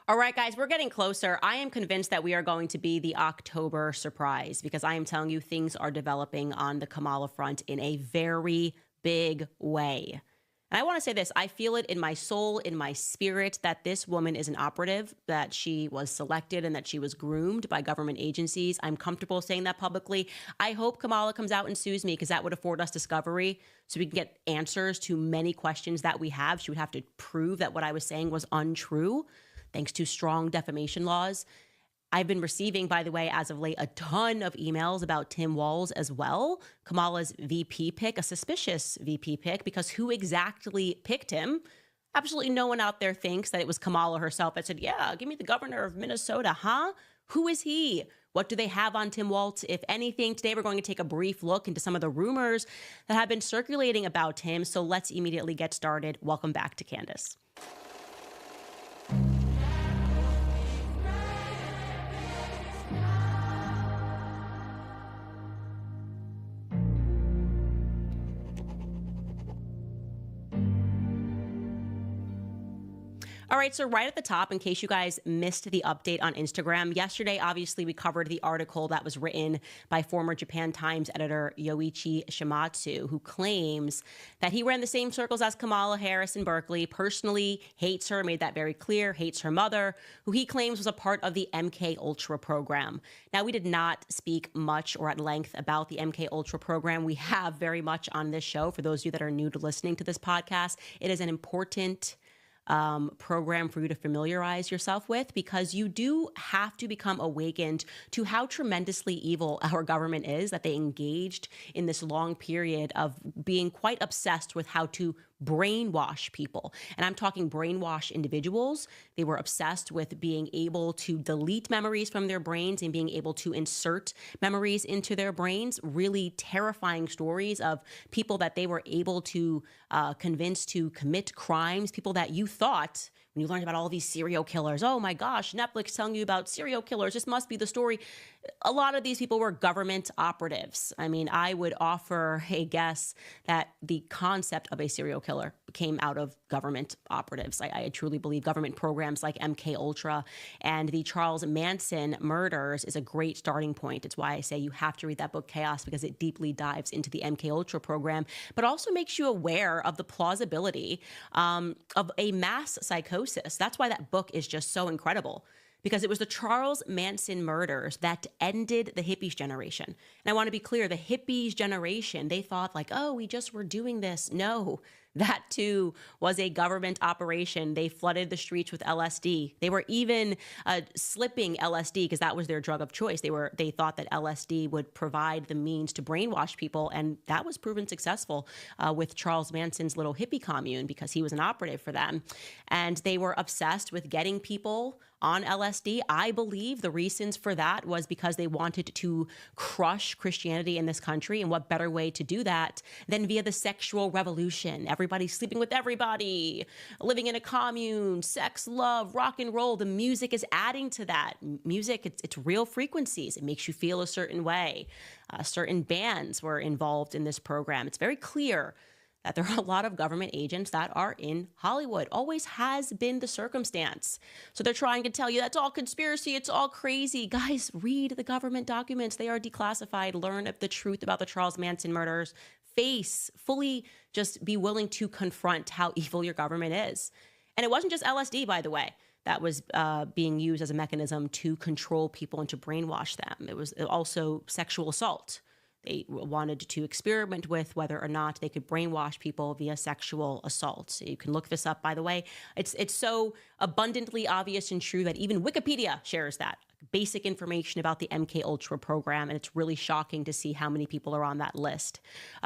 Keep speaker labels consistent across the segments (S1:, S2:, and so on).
S1: All right, guys, we're getting closer. I am convinced that we are going to be the October surprise because I am telling you things are developing on the Kamala front in a very big way. And I want to say this, I feel it in my soul, in my spirit, that this woman is an operative, that she was selected and that she was groomed by government agencies. I'm comfortable saying that publicly. I hope Kamala comes out and sues me because that would afford us discovery so we can get answers to many questions that we have. She would have to prove that what I was saying was untrue, thanks to strong defamation laws. I've been receiving, by the way, as of late, a ton of emails about Tim Walz as well, Kamala's VP pick, a suspicious VP pick, because who exactly picked him? Absolutely no one out there thinks that it was Kamala herself that said, yeah, give me the governor of Minnesota, huh? Who is he? What do they have on Tim Walz? If anything, today we're going to take a brief look into some of the rumors that have been circulating about him. So let's immediately get started. Welcome back to Candace. All right, so right at the top, in case you guys missed the update on Instagram, yesterday, obviously, we covered the article that was written by former Japan Times editor Yoichi Shimatsu, who claims that he ran the same circles as Kamala Harris in Berkeley, personally hates her, made that very clear, hates her mother, who he claims was a part of the MK Ultra program. Now, we did not speak much or at length about the MK Ultra program. We have very much on this show. For those of you that are new to listening to this podcast, it is an important program for you to familiarize yourself with, because you do have to become awakened to how tremendously evil our government is, that they engaged in this long period of being quite obsessed with how to brainwash people. And I'm talking brainwash individuals. They were obsessed with being able to delete memories from their brains and being able to insert memories into their brains. Really terrifying stories of people that they were able to convince to commit crimes, people that you thought, when you learned about all these serial killers, oh my gosh, Netflix telling you about serial killers, this must be the story. A lot of these people were government operatives. I mean, I would offer a guess that the concept of a serial killer came out of government operatives. I truly believe government programs like MK Ultra and the Charles Manson murders is a great starting point. It's why I say you have to read that book, Chaos, because it deeply dives into the MK Ultra program, but also makes you aware of the plausibility of a mass psychosis. That's why that book is just so incredible, because it was the Charles Manson murders that ended the hippies generation. And I want to be clear, the hippies generation, they thought like, oh, we just were doing this. No, that too was a government operation. They flooded the streets with LSD. They were even slipping LSD because that was their drug of choice. They thought that LSD would provide the means to brainwash people, and that was proven successful with Charles Manson's little hippie commune because he was an operative for them. And they were obsessed with getting people on LSD. I believe the reasons for that was because they wanted to crush Christianity in this country. And what better way to do that than via the sexual revolution? Everybody's sleeping with everybody, living in a commune, sex, love, rock and roll. The music is adding to that. Music, it's real frequencies. It makes you feel a certain way. Certain bands were involved in this program. It's very clear that there are a lot of government agents that are in Hollywood. Always has been the circumstance. So they're trying to tell you that's all conspiracy, it's all crazy. Guys, read the government documents. They are declassified. Learn the truth about the Charles Manson murders. Fully just be willing to confront how evil your government is. And it wasn't just LSD, by the way, that was being used as a mechanism to control people and to brainwash them. It was also sexual assault. They wanted to experiment with whether or not they could brainwash people via sexual assault. So you can look this up, by the way. It's so abundantly obvious and true that even Wikipedia shares that. Basic information about the MK Ultra program, and it's really shocking to see how many people are on that list.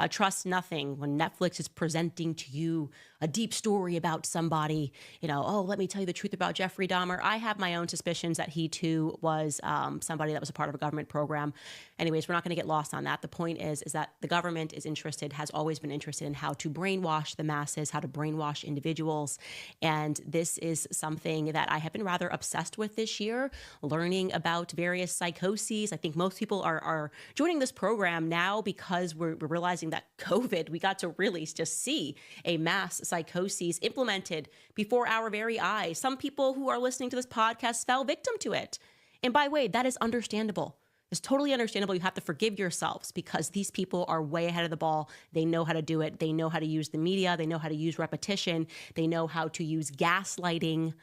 S1: Trust nothing when Netflix is presenting to you a deep story about somebody, oh, let me tell you the truth about Jeffrey Dahmer. I have my own suspicions that he too was somebody that was a part of a government program. Anyways, we're not going to get lost on that. The point is that the government is interested, has always been interested in how to brainwash the masses, how to brainwash individuals. And this is something that I have been rather obsessed with this year, learning talking about various psychoses. I think most people are joining this program now because we're realizing that COVID, we got to really just see a mass psychoses implemented before our very eyes. Some people who are listening to this podcast fell victim to it. And by the way, that is understandable. It's totally understandable. You have to forgive yourselves because these people are way ahead of the ball. They know how to do it. They know how to use the media. They know how to use repetition. They know how to use gaslighting.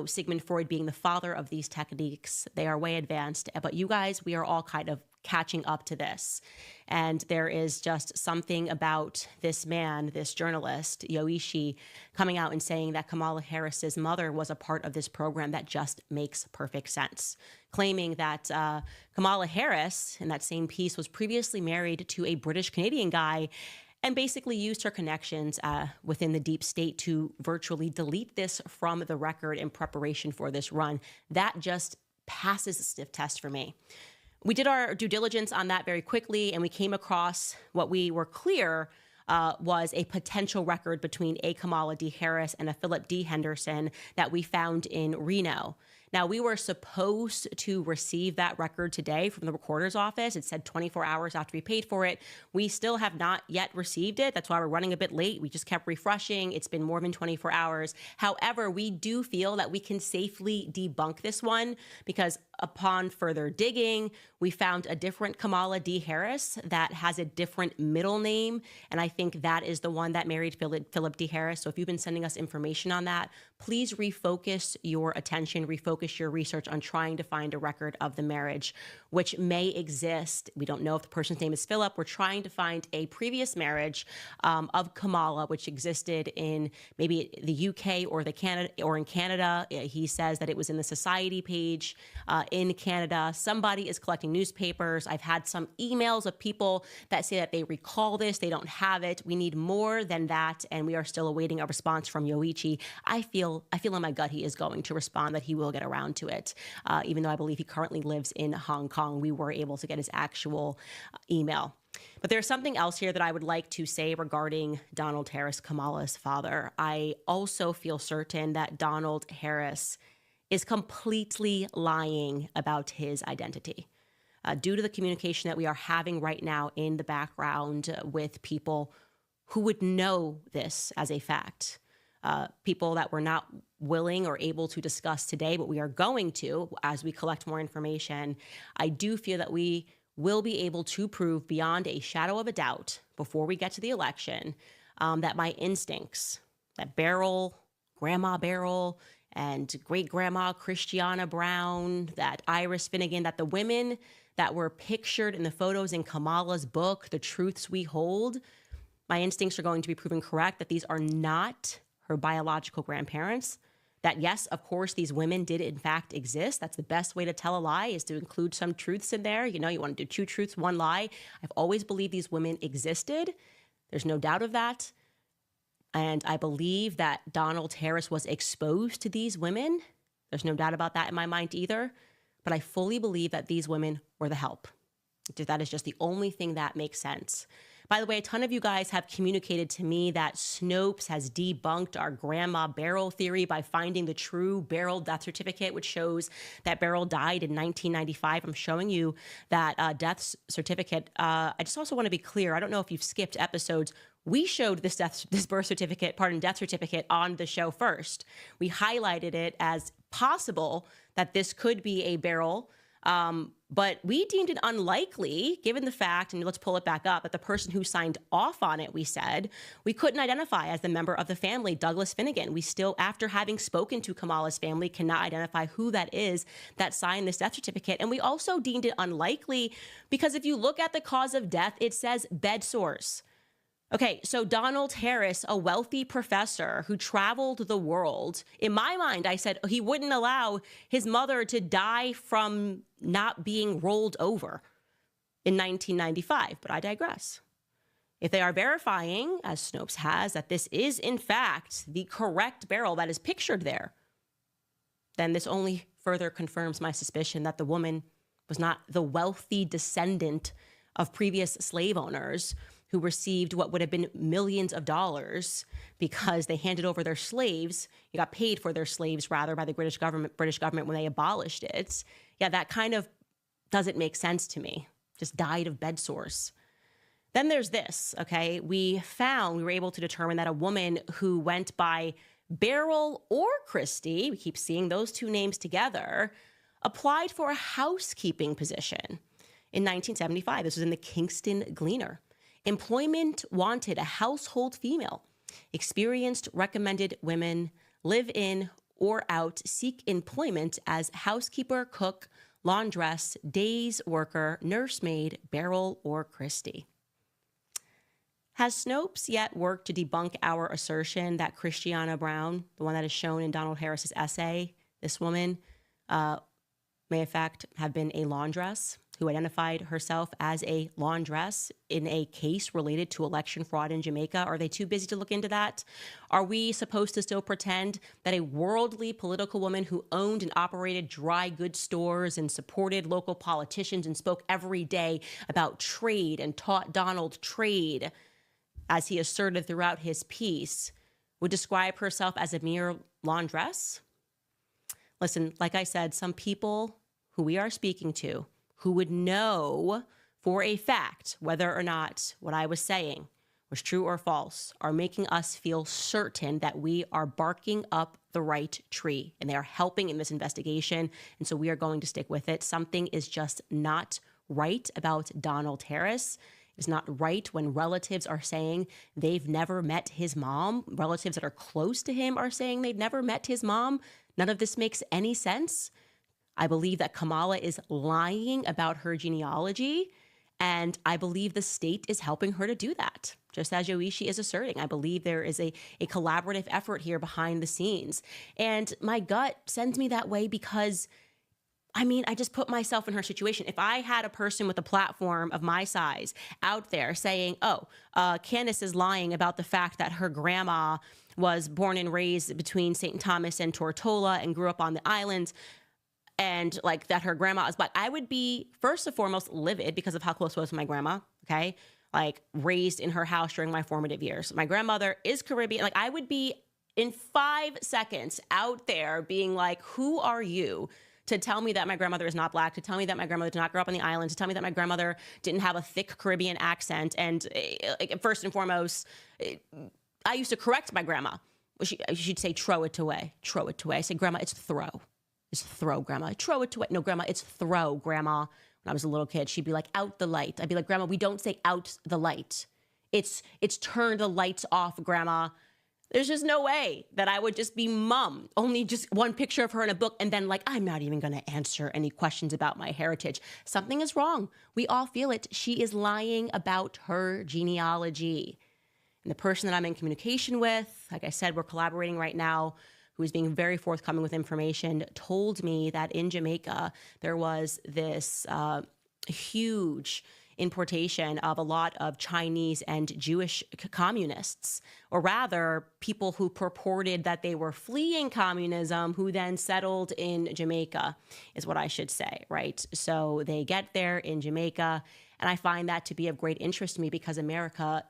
S1: Sigmund Freud being the father of these techniques. They are way advanced. But you guys, we are all kind of catching up to this. And there is just something about this man, this journalist, Yoichi, coming out and saying that Kamala Harris's mother was a part of this program that just makes perfect sense. Claiming that Kamala Harris, in that same piece, was previously married to a British-Canadian guy and basically used her connections within the deep state to virtually delete this from the record in preparation for this run. That just passes the sniff test for me. We did our due diligence on that very quickly, and we came across what we were clear was a potential record between a Kamala D. Harris and a Philip D. Henderson that we found in Reno. Now, we were supposed to receive that record today from the recorder's office. It said 24 hours after we paid for it. We still have not yet received it. That's why we're running a bit late. We just kept refreshing. It's been more than 24 hours. However, we do feel that we can safely debunk this one because upon further digging, we found a different Kamala D. Harris that has a different middle name. And I think that is the one that married Philip D. Harris. So if you've been sending us information on that, please refocus your attention, refocus your research on trying to find a record of the marriage, which may exist. We don't know if the person's name is Philip. We're trying to find a previous marriage of Kamala, which existed in maybe the UK or in Canada. He says that it was in the society page in Canada. Somebody is collecting newspapers. I've had some emails of people that say that they recall this. They don't have it. We need more than that, and we are still awaiting a response from Yoichi. I feel in my gut he is going to respond, that he will get around to it. Even though I believe he currently lives in Hong Kong, we were able to get his actual email. But there's something else here that I would like to say regarding Donald Harris, Kamala's father. I also feel certain that Donald Harris is completely lying about his identity. Due to the communication that we are having right now in the background with people who would know this as a fact. People that we're not willing or able to discuss today, but we are going to as we collect more information. I do feel that we will be able to prove beyond a shadow of a doubt before we get to the election that my instincts, that Grandma Beryl, and great-grandma Christiana Brown, that Iris Finnegan, that the women that were pictured in the photos in Kamala's book, The Truths We Hold, my instincts are going to be proven correct, that these are not her biological grandparents. That yes, of course, these women did in fact exist. That's the best way to tell a lie, is to include some truths in there. You want to do 2 truths, 1 lie. I've always believed these women existed. There's no doubt of that. And I believe that Donald Harris was exposed to these women. There's no doubt about that in my mind either. But I fully believe that these women were the help. That is just the only thing that makes sense. By the way, a ton of you guys have communicated to me that Snopes has debunked our Grandma Beryl theory by finding the true Beryl death certificate, which shows that Beryl died in 1995. I'm showing you that death certificate. I just also want to be clear. I don't know if you've skipped episodes. We showed this death certificate on the show first. We highlighted it as possible that this could be a Beryl. But we deemed it unlikely, given the fact, and let's pull it back up, that the person who signed off on it, we said, we couldn't identify as the member of the family, Douglas Finnegan. We still, after having spoken to Kamala's family, cannot identify who that is that signed this death certificate. And we also deemed it unlikely because if you look at the cause of death, it says bed sores. Okay, so Donald Harris, a wealthy professor who traveled the world, in my mind, I said he wouldn't allow his mother to die from not being rolled over in 1995, but I digress. If they are verifying, as Snopes has, that this is in fact the correct Beryl that is pictured there, then this only further confirms my suspicion that the woman was not the wealthy descendant of previous slave owners who received what would have been millions of dollars because they handed over their slaves. You got paid for their slaves, rather, by the British government when they abolished it. Yeah, that kind of doesn't make sense to me. Just died of bed sores. Then there's this, okay? We were able to determine that a woman who went by Beryl or Christie, we keep seeing those two names together, applied for a housekeeping position in 1975. This was in the Kingston Gleaner. Employment wanted a household female. Experienced recommended women live in or out seek employment as housekeeper, cook, laundress, days worker, nursemaid, Beryl or Christie. Has Snopes yet worked to debunk our assertion that Christiana Brown, the one that is shown in Donald Harris's essay, this woman, may in fact have been a laundress who identified herself as a laundress in a case related to election fraud in Jamaica? Are they too busy to look into that? Are we supposed to still pretend that a worldly political woman who owned and operated dry goods stores and supported local politicians and spoke every day about trade and taught Donald trade, as he asserted throughout his piece, would describe herself as a mere laundress? Listen, like I said, some people who we are speaking to who would know for a fact whether or not what I was saying was true or false are making us feel certain that we are barking up the right tree and they are helping in this investigation. And so we are going to stick with it. Something is just not right about Donald Harris. It's not right when relatives are saying they've never met his mom. Relatives that are close to him are saying they've never met his mom. None of this makes any sense. I believe that Kamala is lying about her genealogy, and I believe the state is helping her to do that, just as Yoichi is asserting. I believe there is a collaborative effort here behind the scenes. And my gut sends me that way because, I mean, I just put myself in her situation. If I had a person with a platform of my size out there saying, Candace is lying about the fact that her grandma was born and raised between St. Thomas and Tortola and grew up on the island, and like that her grandma is black, I would be first and foremost livid because of how close I was to my grandma, okay? Like raised in her house during my formative years. My grandmother is Caribbean. Like I would be in 5 seconds out there being like, who are you to tell me that my grandmother is not black, to tell me that my grandmother did not grow up on the island, to tell me that my grandmother didn't have a thick Caribbean accent. And first and foremost, I used to correct my grandma. She'd say, throw it away, throw it away. I say, grandma, it's throw. It's throw, grandma. Throw it away. No, grandma, it's throw, grandma. When I was a little kid, she'd be like, out the light. I'd be like, grandma, we don't say out the light. It's turn the lights off, grandma. There's just no way that I would just be mum. Only just one picture of her in a book and then like, I'm not even going to answer any questions about my heritage. Something is wrong. We all feel it. She is lying about her genealogy. And the person that I'm in communication with, like I said, we're collaborating right now, who is being very forthcoming with information, told me that in Jamaica, there was this huge importation of a lot of Chinese and Jewish communists, or rather people who purported that they were fleeing communism, who then settled in Jamaica, is what I should say, right? So they get there in Jamaica, and I find that to be of great interest to me because America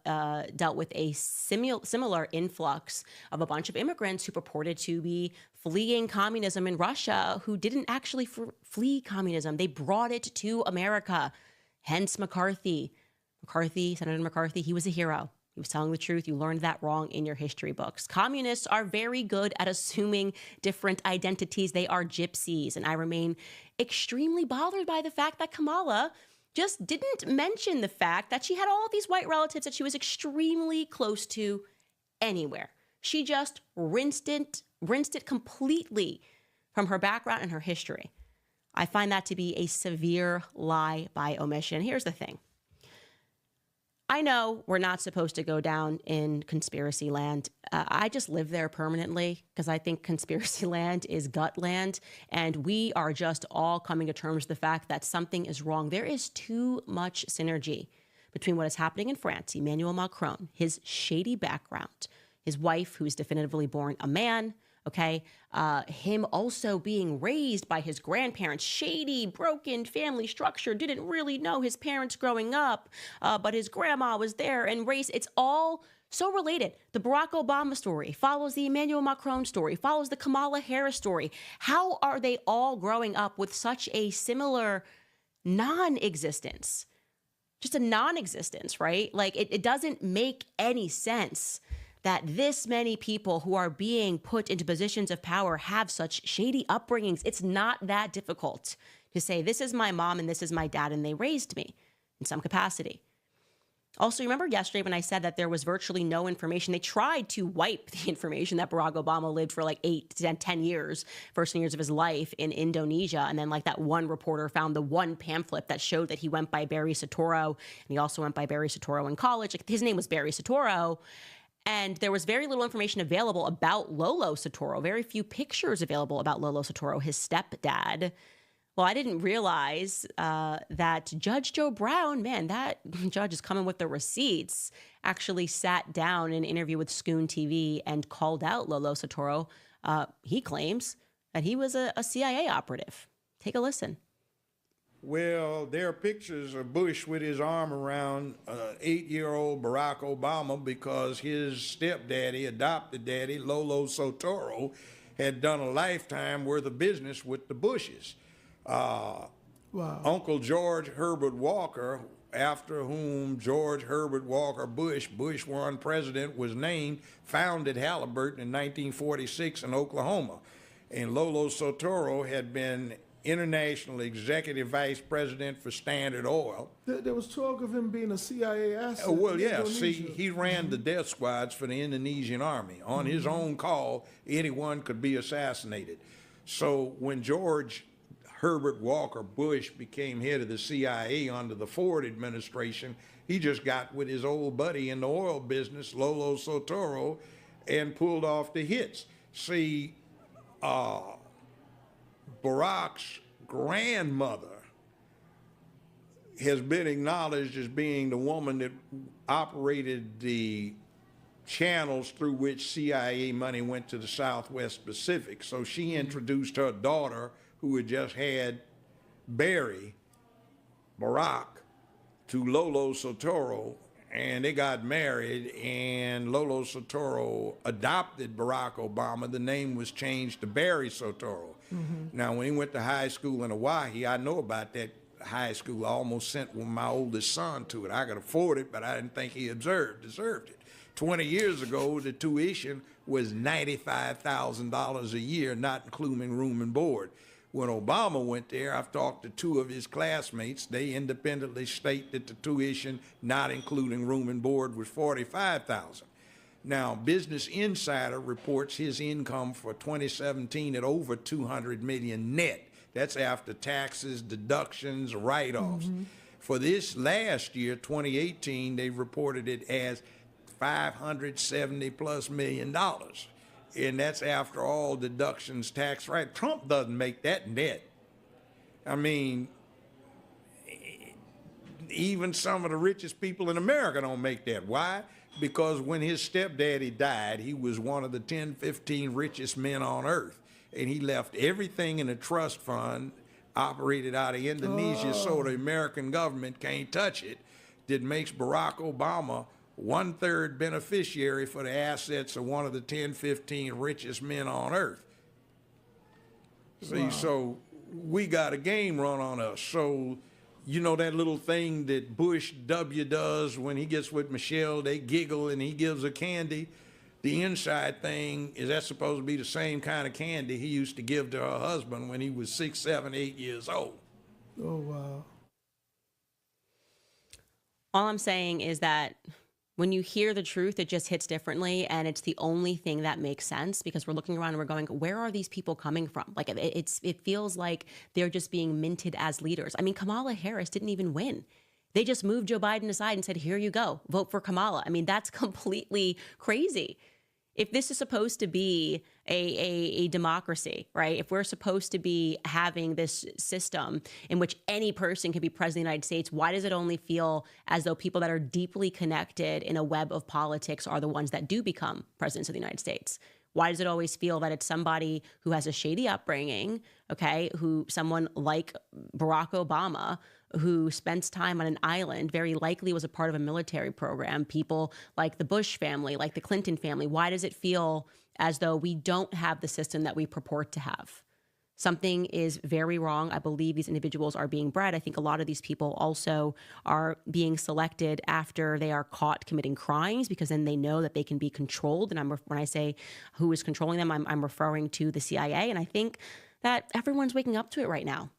S1: dealt with a similar influx of a bunch of immigrants who purported to be fleeing communism in Russia, who didn't actually flee communism. They brought it to America. Hence McCarthy, Senator McCarthy, he was a hero. He was telling the truth. You learned that wrong in your history books. Communists are very good at assuming different identities. They are gypsies. And I remain extremely bothered by the fact that Kamala just didn't mention the fact that she had all these white relatives that she was extremely close to anywhere. She just rinsed it completely from her background and her history. I find that to be a severe lie by omission. Here's the thing. I know we're not supposed to go down in conspiracy land. I just live there permanently because I think conspiracy land is gut land, and we are just all coming to terms with the fact that something is wrong. There is too much synergy between what is happening in France, Emmanuel Macron, his shady background, his wife, who's definitively born a man, Okay. Him also being raised by his grandparents, shady, broken family structure, didn't really know his parents growing up, but his grandma was there and raised. It's all so related. The Barack Obama story follows the Emmanuel Macron story, follows the Kamala Harris story. How are they all growing up with such a similar non-existence? Just a non-existence, right? Like it doesn't make any sense that this many people who are being put into positions of power have such shady upbringings. It's not that difficult to say, this is my mom and this is my dad, and they raised me in some capacity. Also, remember yesterday when I said that there was virtually no information? They tried to wipe the information that Barack Obama lived for like 8 to 10 years, first 10 years of his life in Indonesia. And then like that one reporter found the one pamphlet that showed that he went by Barry Soetoro. And he also went by Barry Soetoro in college. Like his name was Barry Soetoro. And there was very little information available about Lolo Soetoro, very few pictures available about Lolo Soetoro, his stepdad. Well, I didn't realize that Judge Joe Brown, man, that judge is coming with the receipts, actually sat down in an interview with Scoon TV and called out Lolo Soetoro. He claims that he was a CIA operative. Take a listen.
S2: Well, there are pictures of Bush with his arm around 8-year-old Barack Obama because his stepdaddy, adopted daddy, Lolo Soetoro, had done a lifetime worth of business with the Bushes.
S3: Wow.
S2: Uncle George Herbert Walker, after whom George Herbert Walker Bush, Bush 1 president, was named, founded Halliburton in 1946 in Oklahoma. And Lolo Soetoro had been international executive vice president for Standard Oil.
S3: There was talk of him being a CIA asset.
S2: Well, yeah, see, he ran the death squads for the Indonesian army. On his own call, anyone could be assassinated. So when George Herbert Walker Bush became head of the CIA under the Ford administration, he just got with his old buddy in the oil business, Lolo Soetoro, and pulled off the hits. See, Barack's grandmother has been acknowledged as being the woman that operated the channels through which CIA money went to the Southwest Pacific. So she introduced her daughter, who had just had Barry, Barack, to Lolo Soetoro, and they got married, and Lolo Soetoro adopted Barack Obama. The name was changed to Barry Soetoro. Now, when he went to high school in Hawaii, I know about that high school. I almost sent my oldest son to it. I could afford it, but I didn't think he deserved it. 20 years ago, the tuition was $95,000 a year, not including room and board. When Obama went there, I've talked to 2 of his classmates. They independently state that the tuition, not including room and board, was $45,000. Now, Business Insider reports his income for 2017 at over $200 million net. That's after taxes, deductions, write-offs. For this last year, 2018, they reported it as $570+ million. And that's after all deductions, tax, right? Trump doesn't make that net. I mean, even some of the richest people in America don't make that. Why? Because when his stepdaddy died, he was one of the 10, 15 richest men on earth. And he left everything in a trust fund operated out of Indonesia, so the American government can't touch it. That makes Barack Obama 1/3 beneficiary for the assets of one of the 10, 15 richest men on earth. See, so we got a game run on us. So, you know that little thing that Bush W does when he gets with Michelle, they giggle and he gives her candy. The inside thing is that's supposed to be the same kind of candy he used to give to her husband when he was 6, 7, 8 years old.
S3: Oh, wow.
S1: All I'm saying is that when you hear the truth, it just hits differently. And it's the only thing that makes sense because we're looking around and we're going, where are these people coming from? Like it feels like they're just being minted as leaders. I mean, Kamala Harris didn't even win. They just moved Joe Biden aside and said, here you go, vote for Kamala. I mean, that's completely crazy. If this is supposed to be a democracy, right? If we're supposed to be having this system in which any person can be president of the United States, why does it only feel as though people that are deeply connected in a web of politics are the ones that do become presidents of the United States? Why does it always feel that it's somebody who has a shady upbringing, okay, someone like Barack Obama, who spends time on an island, very likely was a part of a military program, people like the Bush family, like the Clinton family? Why does it feel as though we don't have the system that we purport to have? Something is very wrong. I believe these individuals are being bred. I think a lot of these people also are being selected after they are caught committing crimes, because then they know that they can be controlled. And when I say who is controlling them, I'm referring to the CIA. And I think that everyone's waking up to it right now.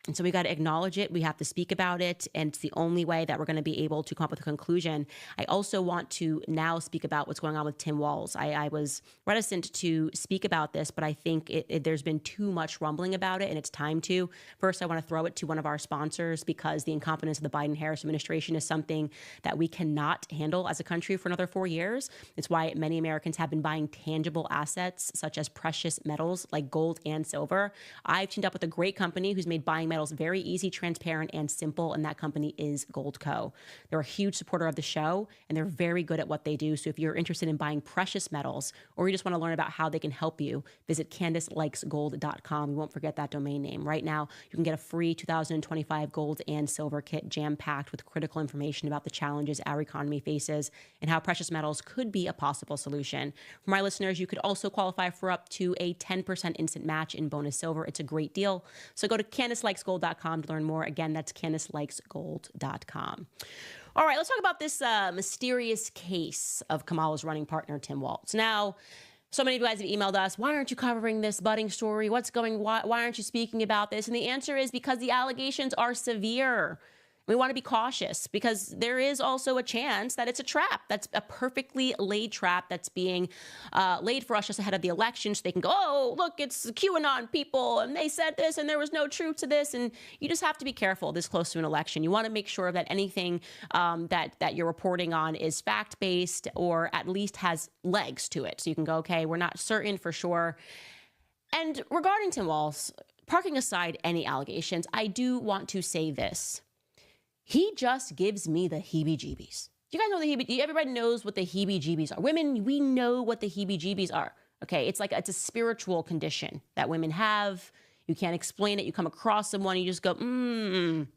S1: And so we got to acknowledge it. We have to speak about it. And it's the only way that we're going to be able to come up with a conclusion. I also want to now speak about what's going on with Tim Walz. I was reticent to speak about this, but I think there's been too much rumbling about it, and it's time to. First, I want to throw it to one of our sponsors, because the incompetence of the Biden-Harris administration is something that we cannot handle as a country for another 4 years. It's why many Americans have been buying tangible assets, such as precious metals like gold and silver. I've teamed up with a great company who's made buying metals very easy, transparent, and simple, and that company is Goldco. They're a huge supporter of the show, and they're very good at what they do. So if you're interested in buying precious metals, or you just want to learn about how they can help you, visit CandiceLikesGold.com. You won't forget that domain name. Right now, you can get a free 2025 gold and silver kit jam-packed with critical information about the challenges our economy faces and how precious metals could be a possible solution. For my listeners, you could also qualify for up to a 10% instant match in bonus silver. It's a great deal. So go to CandiceLikesGold.com to learn more. Again, that's CandiceLikesGold.com. All right, let's talk about this mysterious case of Kamala's running partner, Tim Walz. Now, so many of you guys have emailed us, why aren't you covering this budding story? Why aren't you speaking about this? And the answer is because the allegations are severe. We want to be cautious, because there is also a chance that it's a trap. That's a perfectly laid trap that's being laid for us just ahead of the election, so they can go, oh, look, it's the QAnon people, and they said this, and there was no truth to this. And you just have to be careful this close to an election. You want to make sure that anything that you're reporting on is fact-based, or at least has legs to it. So you can go, okay, we're not certain for sure. And regarding Tim Walz, parking aside any allegations, I do want to say this. He just gives me the heebie-jeebies. You guys know everybody knows what the heebie-jeebies are. Women, we know what the heebie-jeebies are. Okay, it's a spiritual condition that women have. You can't explain it. You come across someone, you just go, Don't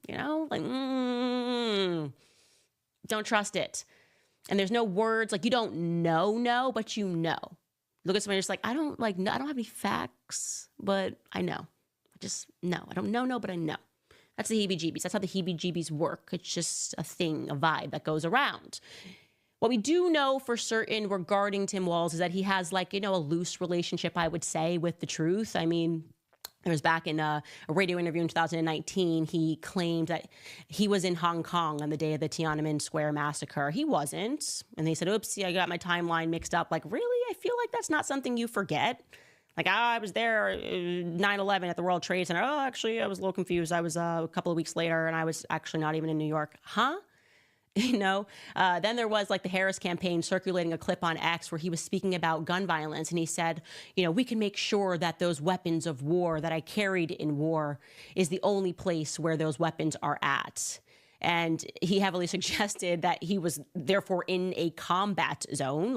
S1: trust it. And there's no words, like you don't know, but you know. Look at somebody just like, I don't have any facts, but I know. I just know. I don't know, but I know. That's the heebie-jeebies. That's how the heebie-jeebies work. It's just a thing, a vibe that goes around. What we do know for certain regarding Tim Walz is that he has a loose relationship, I would say, with the truth. I mean, it was back in a radio interview in 2019. He claimed that he was in Hong Kong on the day of the Tiananmen Square massacre. He wasn't. And they said, oops, I got my timeline mixed up. Like, really? I feel like that's not something you forget. Like, I was there 9/11 at the World Trade Center. Oh, actually, I was a little confused. I was a couple of weeks later, and I was actually not even in New York. Huh? Then there was the Harris campaign circulating a clip on X where he was speaking about gun violence. And he said, we can make sure that those weapons of war that I carried in war is the only place where those weapons are at. And he heavily suggested that he was therefore in a combat zone,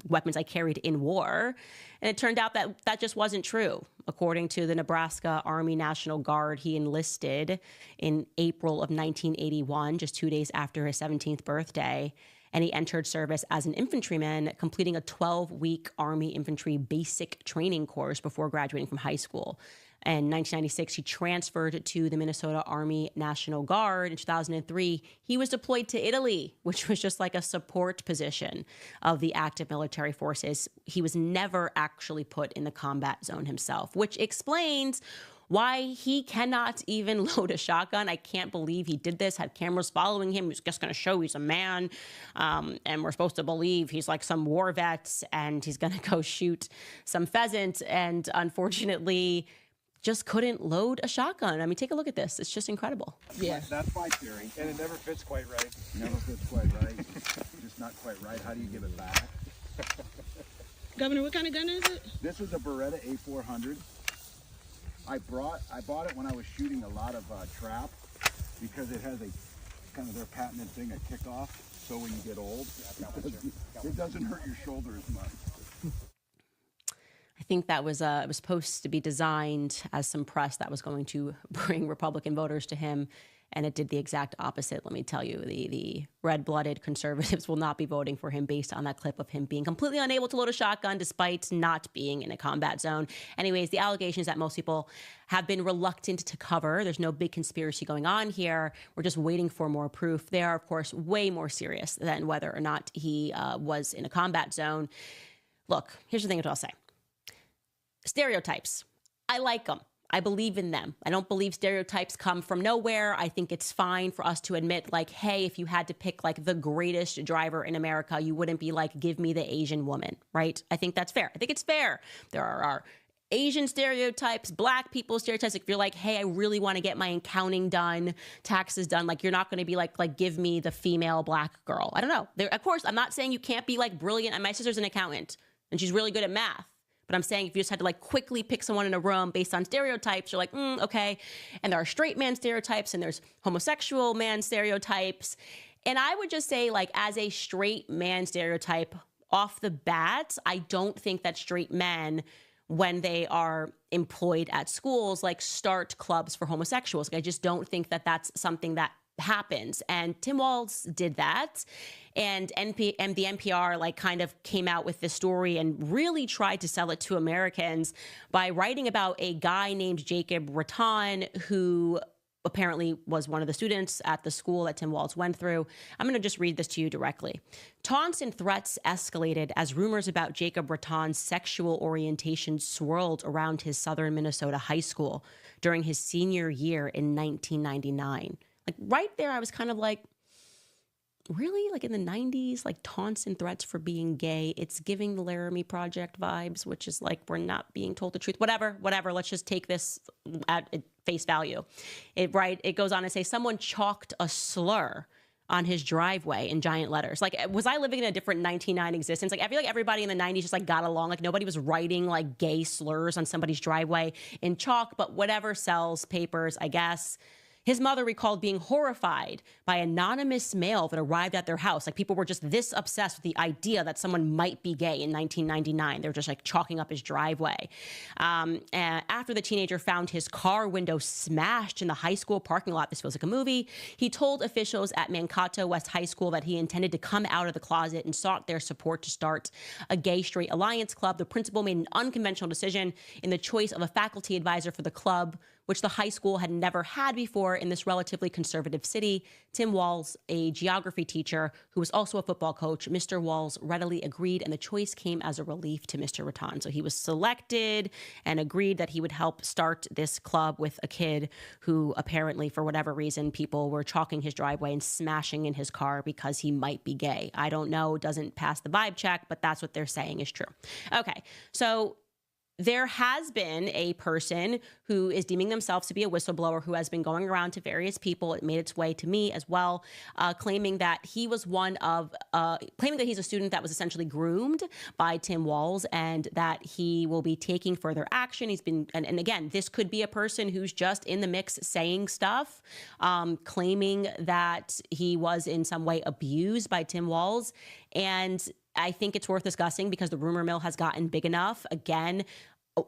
S1: weapons I carried in war. And it turned out that that just wasn't true. According to the Nebraska Army National Guard, he enlisted in April of 1981, just 2 days after his 17th birthday. And he entered service as an infantryman, completing a 12-week Army infantry basic training course before graduating from high school. In 1996, he transferred to the Minnesota Army National Guard. In 2003, he was deployed to Italy, which was just a support position of the active military forces. He was never actually put in the combat zone himself, which explains why he cannot even load a shotgun. I can't believe he did this, had cameras following him. He was just going to show he's a man. And we're supposed to believe he's some war vet and he's going to go shoot some pheasant. And unfortunately, just couldn't load a shotgun. I mean, take a look at this. It's just incredible.
S4: Yeah. That's my theory.
S5: And it never fits quite right.
S4: Never fits quite right. Just not quite right. How do you give it back?
S6: Governor, what kind of gun is it?
S4: This was a Beretta A400. I bought it when I was shooting a lot of trap because it has a kind of their patented thing, a kickoff. So when you get old, it doesn't hurt your shoulder as much.
S1: I think that was it was supposed to be designed as some press that was going to bring Republican voters to him, and it did the exact opposite. Let me tell you, the red-blooded conservatives will not be voting for him based on that clip of him being completely unable to load a shotgun despite not being in a combat zone. Anyways, the allegations that most people have been reluctant to cover. There's no big conspiracy going on here. We're just waiting for more proof. They are, of course, way more serious than whether or not he was in a combat zone. Look, here's the thing that I'll say. Stereotypes. I like them. I believe in them. I don't believe stereotypes come from nowhere. I think it's fine for us to admit, like, hey, if you had to pick like the greatest driver in America, you wouldn't be like, give me the Asian woman, right? I think that's fair. I think it's fair. There are Asian stereotypes, black people stereotypes. Like if you're like, hey, I really want to get my accounting done, taxes done, like you're not going to be like, give me the female black girl. I don't know. Of course, I'm not saying you can't be like brilliant. And my sister's an accountant and she's really good at math. But I'm saying if you just had to like quickly pick someone in a room based on stereotypes, you're like, okay. And there are straight man stereotypes and there's homosexual man stereotypes. And I would just say, like, as a straight man stereotype off the bat, I don't think that straight men, when they are employed at schools, like start clubs for homosexuals. Like, I just don't think that that's something that happens. And Tim Walz did that. And the NPR like kind of came out with this story and really tried to sell it to Americans by writing about a guy named Jacob Raton, who apparently was one of the students at the school that Tim Walz went through. I'm going to just read this to you directly. Taunts and threats escalated as rumors about Jacob Raton's sexual orientation swirled around his southern Minnesota high school during his senior year in 1999. Like right there, I was kind of like, really? Like in the 90s, like taunts and threats for being gay. It's giving the Laramie Project vibes, which is like, we're not being told the truth. Whatever. Let's just take this at face value. It goes on to say someone chalked a slur on his driveway in giant letters. Like, was I living in a different 1999 existence? Like, I feel like everybody in the 90s just like got along. Like nobody was writing like gay slurs on somebody's driveway in chalk, but whatever sells papers, I guess. His mother recalled being horrified by anonymous mail that arrived at their house. Like people were just this obsessed with the idea that someone might be gay in 1999. They were just like chalking up his driveway. After the teenager found his car window smashed in the high school parking lot, this feels like a movie, he told officials at Mankato West High School that he intended to come out of the closet and sought their support to start a gay-straight alliance club. The principal made an unconventional decision in the choice of a faculty advisor for the club, which the high school had never had before in this relatively conservative city. Tim Walz, a geography teacher who was also a football coach, Mr. Walz readily agreed, and the choice came as a relief to Mr. Raton. So he was selected and agreed that he would help start this club with a kid who apparently, for whatever reason, people were chalking his driveway and smashing in his car because he might be gay. I don't know, doesn't pass the vibe check, but that's what they're saying is true. Okay, so there has been a person who is deeming themselves to be a whistleblower who has been going around to various people. It made its way to me as well, claiming that he was claiming that he's a student that was essentially groomed by Tim Walz and that he will be taking further action. He's been, and again, this could be a person who's just in the mix saying stuff, claiming that he was in some way abused by Tim Walz. And I think it's worth discussing because the rumor mill has gotten big enough. Again,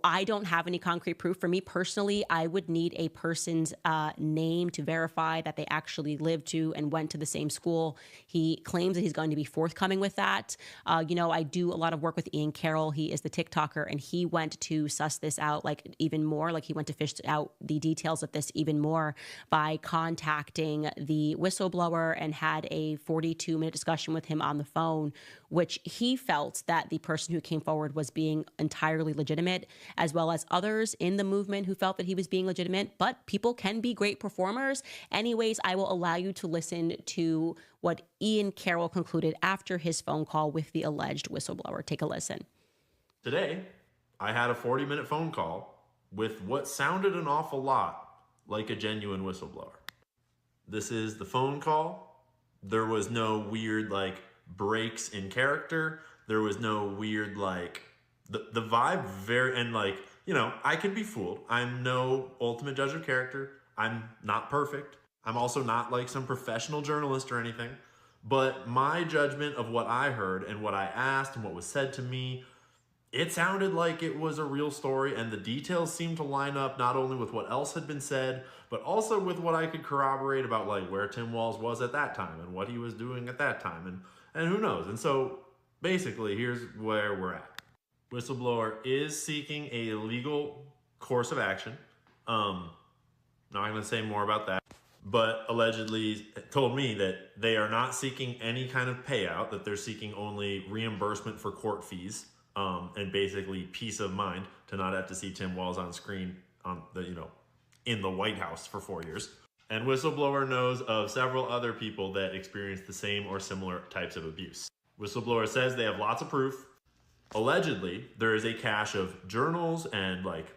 S1: I don't have any concrete proof. For me personally, I would need a person's name to verify that they actually lived to and went to the same school. He claims that he's going to be forthcoming with that. I do a lot of work with Ian Carroll. He is the TikToker, and he went to suss this out like even more. Like he went to fish out the details of this even more by contacting the whistleblower and had a 42-minute discussion with him on the phone, which he felt that the person who came forward was being entirely legitimate, as well as others in the movement who felt that he was being legitimate. But people can be great performers. Anyways, I will allow you to listen to what Ian Carroll concluded after his phone call with the alleged whistleblower. Take a listen.
S5: Today, I had a 40-minute phone call with what sounded an awful lot like a genuine whistleblower. This is the phone call. There was no weird, breaks in character. There was no weird, the vibe very, and I can be fooled. I'm no ultimate judge of character. I'm not perfect. I'm also not some professional journalist or anything, but my judgment of what I heard and what I asked and what was said to me, it sounded like it was a real story, and the details seemed to line up not only with what else had been said, but also with what I could corroborate about like where Tim Walz was at that time and what he was doing at that time, and who knows. And so basically, here's where we're at. Whistleblower is seeking a legal course of action. Not going to say more about that, but allegedly told me that they are not seeking any kind of payout, that they're seeking only reimbursement for court fees, and basically peace of mind to not have to see Tim Walz on screen on the, in the White House for 4 years. And Whistleblower knows of several other people that experienced the same or similar types of abuse. Whistleblower says they have lots of proof. Allegedly, there is a cache of journals and like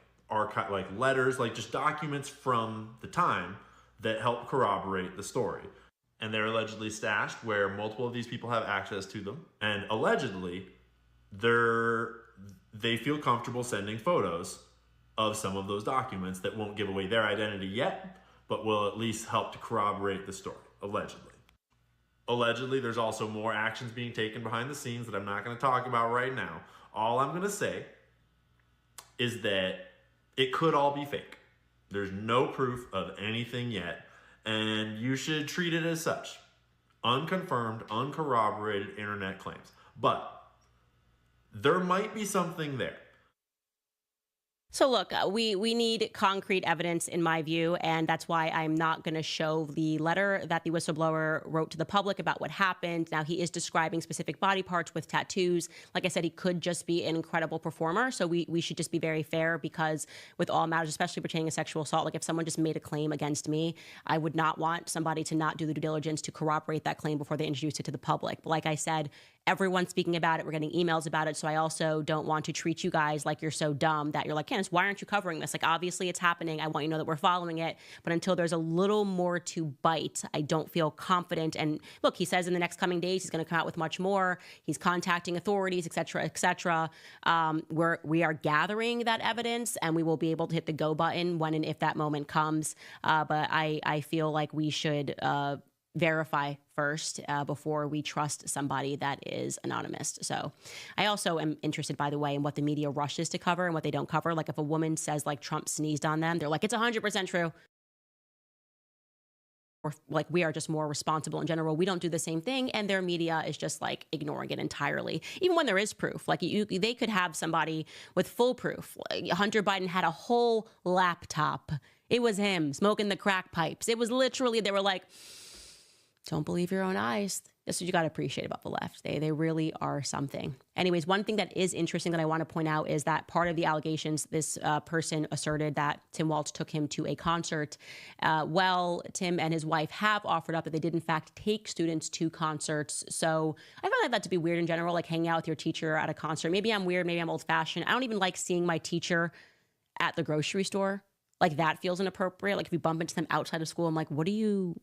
S5: letters, like just documents from the time that help corroborate the story. And they're allegedly stashed where multiple of these people have access to them. And allegedly, they feel comfortable sending photos of some of those documents that won't give away their identity yet, but will at least help to corroborate the story, allegedly. Allegedly, there's also more actions being taken behind the scenes that I'm not going to talk about right now. All I'm going to say is that it could all be fake. There's no proof of anything yet, and you should treat it as such. Unconfirmed, uncorroborated internet claims. But there might be something there.
S1: So look, we need concrete evidence in my view, and that's why I'm not going to show the letter that the whistleblower wrote to the public about what happened. Now, he is describing specific body parts with tattoos. Like I said, he could just be an incredible performer, so we should just be very fair, because with all matters, especially pertaining to sexual assault, like if someone just made a claim against me, I would not want somebody to not do the due diligence to corroborate that claim before they introduce it to the public. But like I said, everyone's speaking about it. We're getting emails about it. So I also don't want to treat you guys like you're so dumb that you're like, Candace, why aren't you covering this? Like, obviously it's happening. I want you to know that we're following it. But until there's a little more to bite, I don't feel confident. And look, he says in the next coming days, he's going to come out with much more. He's contacting authorities, et cetera, et cetera. We are gathering that evidence, and we will be able to hit the go button when and if that moment comes. But I feel like we should verify first before we trust somebody that is anonymous. So I also am interested, by the way, in what the media rushes to cover and what they don't cover. Like if a woman says like Trump sneezed on them, they're like, it's 100% true. Or like we are just more responsible in general. We don't do the same thing, and their media is just like ignoring it entirely. Even when there is proof, like they could have somebody with full proof. Like Hunter Biden had a whole laptop. It was him smoking the crack pipes. It was literally, they were like, don't believe your own eyes. That's what you got to appreciate about the left. They really are something. Anyways, one thing that is interesting that I want to point out is that part of the allegations, this person asserted that Tim Walz took him to a concert. Tim and his wife have offered up that they did in fact take students to concerts. So I find that to be weird in general, like hanging out with your teacher at a concert. Maybe I'm weird, maybe I'm old fashioned. I don't even like seeing my teacher at the grocery store. Like that feels inappropriate. Like if you bump into them outside of school, I'm like, what are you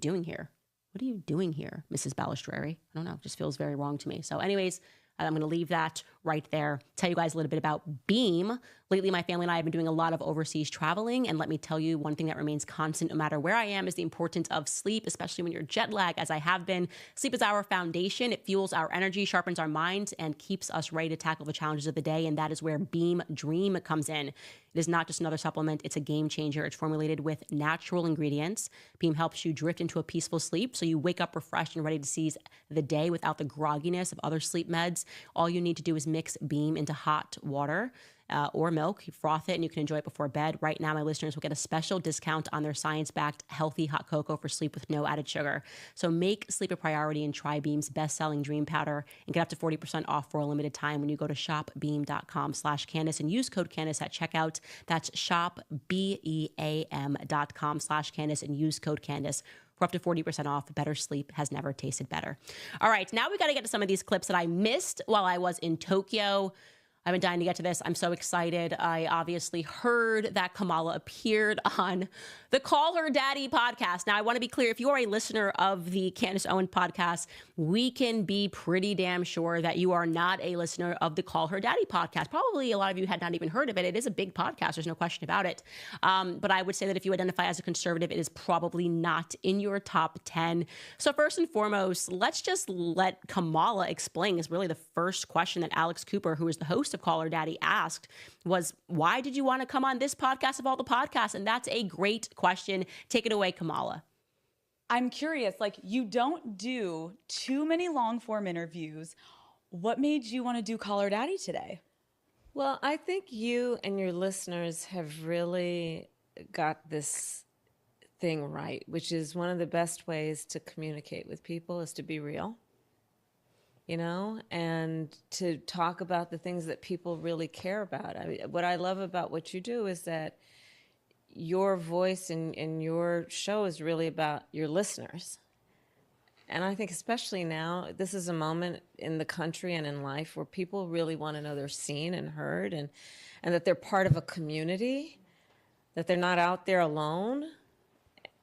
S1: doing here? What are you doing here, Mrs. Balistreri? I don't know. It just feels very wrong to me. So anyways, I'm going to leave that right there. Tell you guys a little bit about Beam. Lately, my family and I have been doing a lot of overseas traveling. And let me tell you, one thing that remains constant no matter where I am is the importance of sleep, especially when you're jet lagged, as I have been. Sleep is our foundation. It fuels our energy, sharpens our minds, and keeps us ready to tackle the challenges of the day. And that is where Beam Dream comes in. It is not just another supplement. It's a game changer. It's formulated with natural ingredients. Beam helps you drift into a peaceful sleep so you wake up refreshed and ready to seize the day without the grogginess of other sleep meds. All you need to do is mix Beam into hot water or milk. You froth it and you can enjoy it before bed. Right now, my listeners will get a special discount on their science-backed healthy hot cocoa for sleep with no added sugar. So make sleep a priority and try Beam's best-selling Dream Powder and get up to 40% off for a limited time when you go to shopbeam.com/Candace and use code Candace at checkout. That's shopbeam.com/Candace and use code Candace for up to 40% off. Better sleep has never tasted better. All right, now we got to get to some of these clips that I missed while I was in Tokyo. I've been dying to get to this. I'm so excited. I obviously heard that Kamala appeared on the Call Her Daddy podcast. Now, I want to be clear. If you are a listener of the Candace Owen podcast, we can be pretty damn sure that you are not a listener of the Call Her Daddy podcast. Probably a lot of you had not even heard of it. It is a big podcast. There's no question about it. But I would say that if you identify as a conservative, it is probably not in your top 10. So first and foremost, let's just let Kamala explain is really the first question that Alex Cooper, who is the host host of Call Her Daddy, asked was, why did you want to come on this podcast of all the podcasts? And that's a great question. Take it away, Kamala.
S7: I'm curious, like, you don't do too many long form interviews. What made you want to do Call Her Daddy today?
S8: Well, I think you and your listeners have really got this thing right, which is one of the best ways to communicate with people is to be real, you know, and to talk about the things that people really care about. I mean, what I love about what you do is that your voice in your show is really about your listeners. And I think especially now, this is a moment in the country and in life where people really want to know they're seen and heard, and that they're part of a community, that they're not out there alone.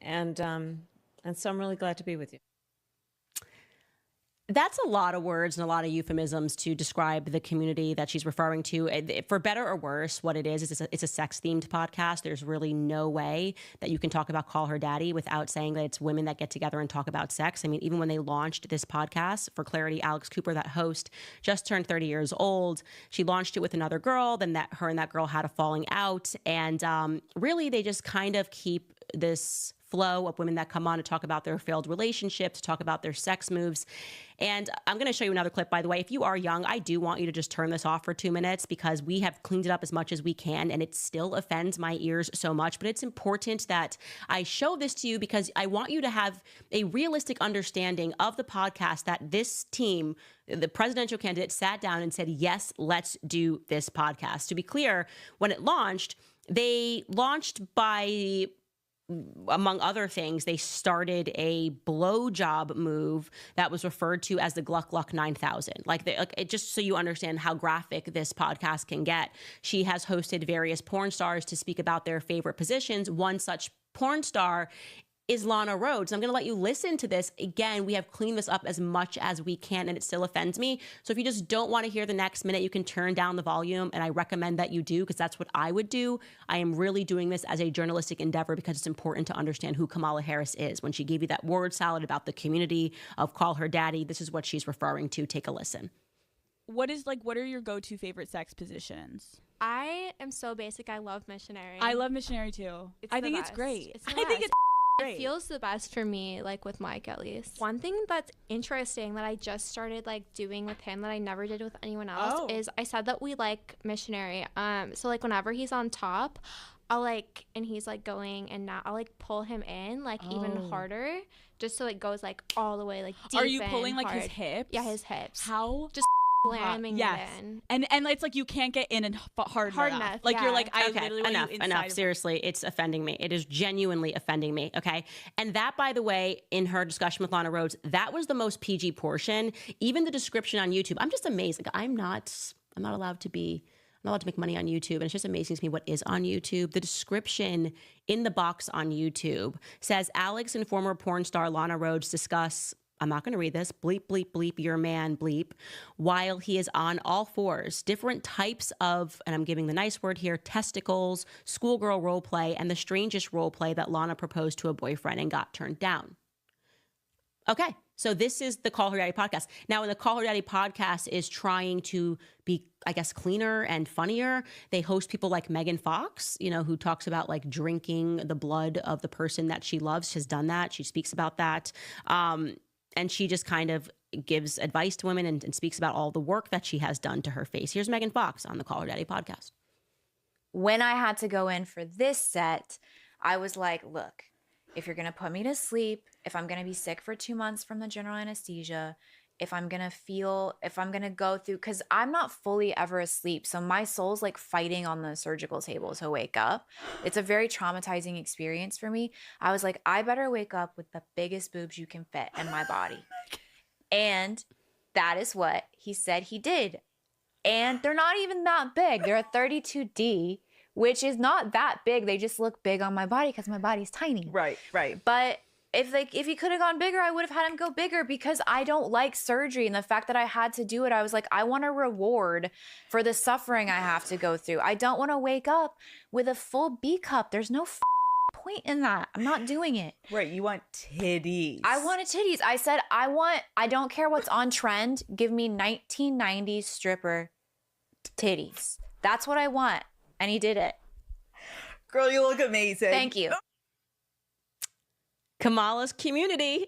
S8: And so I'm really glad to be with you.
S1: That's a lot of words and a lot of euphemisms to describe the community that she's referring to. For better or worse, what it is it's a sex-themed podcast. There's really no way that you can talk about Call Her Daddy without saying that it's women that get together and talk about sex. I mean, even when they launched this podcast, for clarity, Alex Cooper, that host, just turned 30 years old. She launched it with another girl. Then her and that girl had a falling out. And really, they just kind of keep this flow of women that come on to talk about their failed relationships, talk about their sex moves. And I'm going to show you another clip, by the way. If you are young, I do want you to just turn this off for 2 minutes because we have cleaned it up as much as we can and it still offends my ears so much. But it's important that I show this to you because I want you to have a realistic understanding of the podcast that this team, the presidential candidate, sat down and said, yes, let's do this podcast. To be clear, when it launched, they launched by, among other things, they started a blowjob move that was referred to as the Gluck Gluck 9000. Just so you understand how graphic this podcast can get. She has hosted various porn stars to speak about their favorite positions. One such porn star is Lana Rhoades. I'm going to let you listen to this. Again, we have cleaned this up as much as we can, and it still offends me. So if you just don't want to hear the next minute, you can turn down the volume, and I recommend that you do because that's what I would do. I am really doing this as a journalistic endeavor because it's important to understand who Kamala Harris is. When she gave you that word salad about the community of Call Her Daddy, this is what she's referring to. Take a listen.
S9: What are your go-to favorite sex positions?
S10: I am so basic. I love missionary.
S9: I love missionary too. I think it's great. I think it's great.
S10: It feels the best for me, like with Mike at least. One thing that's interesting that I just started like doing with him that I never did with anyone else is I said that we like missionary. So like whenever he's on top, I'll like, and he's like going and now I'll like pull him in like even harder just so it goes like all the way like deep.
S9: Are you pulling like
S10: hard.
S9: his hips?
S10: Yeah, his hips.
S9: How?
S10: Just slamming it in.
S9: And it's like you can't get in and hard enough. Like you're like, I literally want you inside
S1: enough. Seriously, it's offending me. It is genuinely offending me. Okay. And that, by the way, in her discussion with Lana Rhoades, that was the most PG portion. Even the description on YouTube, I'm just amazed. Like, I'm not allowed to make money on YouTube. And it's just amazing to me what is on YouTube. The description in the box on YouTube says Alex and former porn star Lana Rhoades discuss, I'm not going to read this, bleep, bleep, bleep, your man, bleep, while he is on all fours, different types of, and I'm giving the nice word here, testicles, schoolgirl role play, and the strangest role play that Lana proposed to a boyfriend and got turned down. Okay, so this is the Call Her Daddy podcast. Now, when the Call Her Daddy podcast is trying to be, I guess, cleaner and funnier, they host people like Megan Fox, who talks about like drinking the blood of the person that she loves. She's done that. She speaks about that. And she just kind of gives advice to women and speaks about all the work that she has done to her face. Here's Megan Fox on the Call Her Daddy podcast.
S11: When I had to go in for this set, I was like, look, if you're going to put me to sleep, if I'm going to be sick for 2 months from the general anesthesia, if I'm going to go through, because I'm not fully ever asleep. So my soul's like fighting on the surgical table to wake up. It's a very traumatizing experience for me. I was like, I better wake up with the biggest boobs you can fit in my body. And that is what he said he did. And they're not even that big. They're a 32D, which is not that big. They just look big on my body because my body's tiny.
S7: Right.
S11: But if he could have gone bigger, I would have had him go bigger because I don't like surgery. And the fact that I had to do it, I was like, I want a reward for the suffering I have to go through. I don't want to wake up with a full B cup. There's no point in that. I'm not doing it.
S7: Right. You want titties.
S11: I wanted titties. I said, I don't care what's on trend. Give me 1990s stripper titties. That's what I want. And he did it.
S7: Girl, you look amazing.
S11: Thank you.
S1: Kamala's community.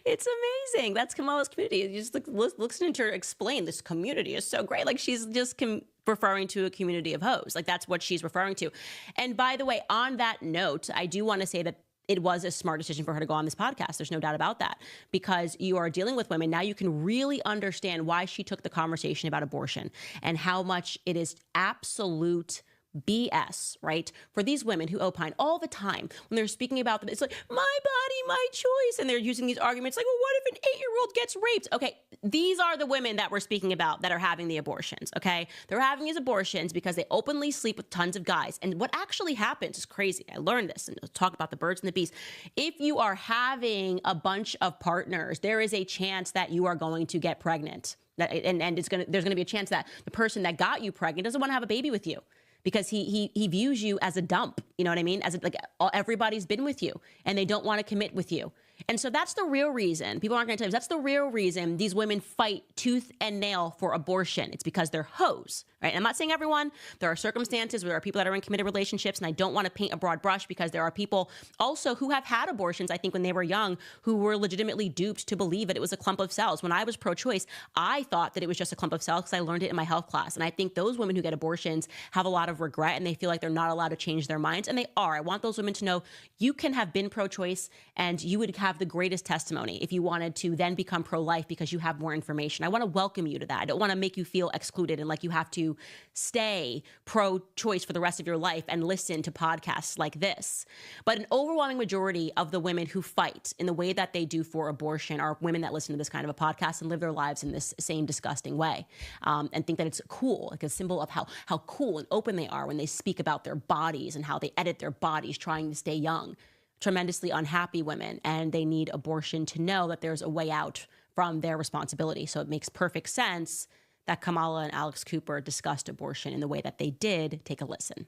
S1: It's amazing. That's Kamala's community. You just listen to her explain this community is so great. Like she's just referring to a community of hoes. Like that's what she's referring to. And by the way, on that note, I do want to say that it was a smart decision for her to go on this podcast. There's no doubt about that, because you are dealing with women. Now you can really understand why she took the conversation about abortion and how much it is absolute BS, right? For these women who opine all the time when they're speaking about them, it's like, my body, my choice. And they're using these arguments like, well, what if an 8-year-old gets raped? Okay, these are the women that we're speaking about that are having the abortions, okay? They're having these abortions because they openly sleep with tons of guys. And what actually happens is crazy. I learned this, and I'll talk about the birds and the bees. If you are having a bunch of partners, there is a chance that you are going to get pregnant. And there's going to be a chance that the person that got you pregnant doesn't want to have a baby with you, because he views you as a dump. You know what I mean? As like everybody's been with you and they don't want to commit with you. And so that's the real reason. People aren't going to tell you. That's the real reason these women fight tooth and nail for abortion. It's because they're hoes, right? I'm not saying everyone. There are circumstances where there are people that are in committed relationships, and I don't want to paint a broad brush, because there are people also who have had abortions, I think, when they were young, who were legitimately duped to believe that it was a clump of cells. When I was pro-choice, I thought that it was just a clump of cells because I learned it in my health class. And I think those women who get abortions have a lot of regret, and they feel like they're not allowed to change their minds. And they are. I want those women to know you can have been pro-choice, and you would have the greatest testimony if you wanted to then become pro-life because you have more information. I want to welcome you to that. I don't want to make you feel excluded and like you have to stay pro-choice for the rest of your life and listen to podcasts like this. But an overwhelming majority of the women who fight in the way that they do for abortion are women that listen to this kind of a podcast and live their lives in this same disgusting way, and think that it's cool, like a symbol of how cool and open they are when they speak about their bodies and how they edit their bodies trying to stay young. Tremendously unhappy women, and they need abortion to know that there's a way out from their responsibility. So it makes perfect sense that Kamala and Alex Cooper discussed abortion in the way that they did. Take a listen.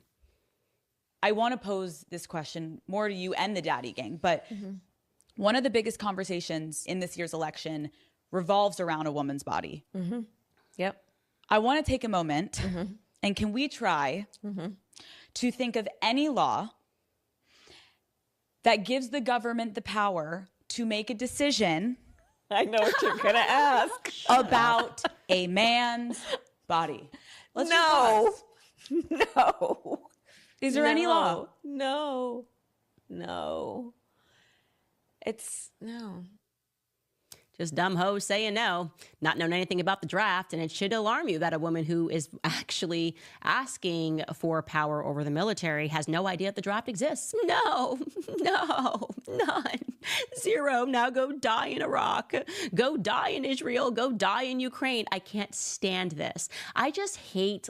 S7: I want to pose this question more to you and the Daddy Gang, but one of the biggest conversations in this year's election revolves around a woman's body.
S8: Yep.
S7: I want to take a moment, and can we try to think of any law that gives the government the power to make a decision.
S8: I know what you're going to ask.
S7: About a man's body.
S8: No.
S7: Is there any law?
S8: No. It's no.
S1: Just dumb hoes saying no, not knowing anything about the draft. And it should alarm you that a woman who is actually asking for power over the military has no idea that the draft exists. No, none. Zero. Now go die in Iraq. Go die in Israel. Go die in Ukraine. I can't stand this. I just hate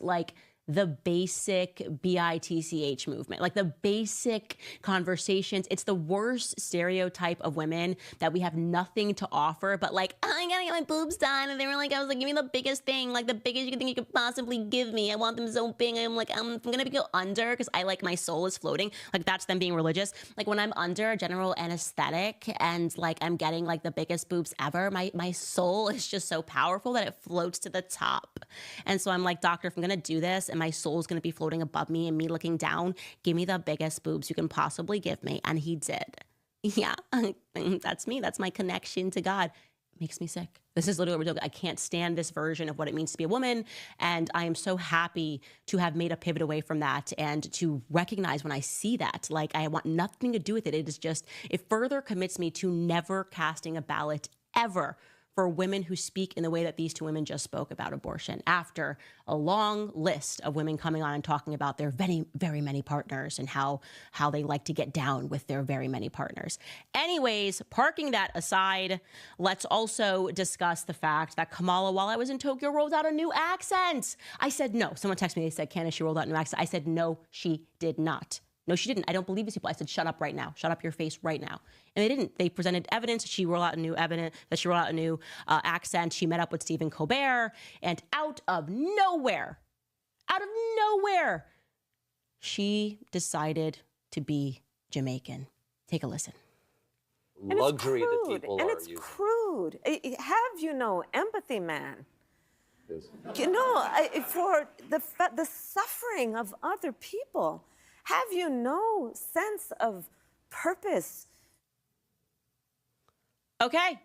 S1: the basic BITCH movement, like the basic conversations. It's the worst stereotype of women that we have nothing to offer, but I gotta get my boobs done. And they were like, I was like, give me the biggest thing, like the biggest you think you could possibly give me. I want them so big. I'm like, I'm gonna go under because I like my soul is floating. Like that's them being religious. Like when I'm under a general anesthetic and I'm getting the biggest boobs ever, my soul is just so powerful that it floats to the top. And so I'm like, doctor, if I'm gonna do this and my soul is going to be floating above me and me looking down, give me the biggest boobs you can possibly give me. And he did. Yeah, that's me. That's my connection to God. It makes me sick. This is literally what we're doing. I can't stand this version of what it means to be a woman. And I am so happy to have made a pivot away from that and to recognize when I see that, I want nothing to do with it. It is just, it further commits me to never casting a ballot ever for women who speak in the way that these two women just spoke about abortion, after a long list of women coming on and talking about their very, very many partners and how they like to get down with their very many partners. Anyways, parking that aside, let's also discuss the fact that Kamala, while I was in Tokyo, rolled out a new accent. I said no. Someone texted me, they said, Candace, she rolled out a new accent. I said, no, she did not. No, she didn't. I don't believe these people. I said, shut up right now. Shut up your face right now. And they didn't. They presented evidence. She rolled out a new accent. She met up with Stephen Colbert, and out of nowhere, she decided to be Jamaican. Take a listen.
S12: Luxury that people are using.
S8: And it's crude. Have empathy, man. For the suffering of other people, have you no sense of purpose?
S1: Okay.